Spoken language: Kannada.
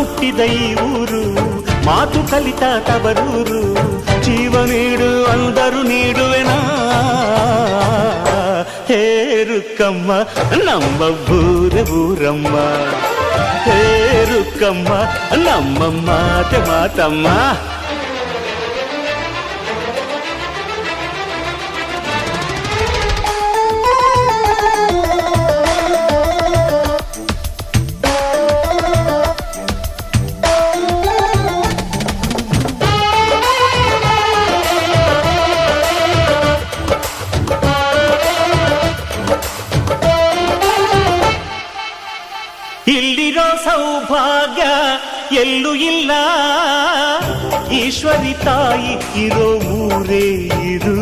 ಹುಟ್ಟಿದ ಈ ಊರು, ಮಾತು ಕಲಿತ ತವರೂರು. ಜೀವ ನೀಡು ಅಂದರು ನೀಡುವೆನಾ, ಹೇರುಕ್ಕಮ್ಮ ನಮ್ಮ ಊರ ಊರಮ್ಮ, ಹೇರುಕ್ಕಮ್ಮ ನಮ್ಮ ಮಾತೆ ಮಾತಮ್ಮ. ಇಲ್ಲಿರೋ ಸೌಭಾಗ್ಯ ಎಲ್ಲೂ ಇಲ್ಲ, ಈಶ್ವರಿ ತಾಯಿ ಇರೋ ಊರೇ ಇರು.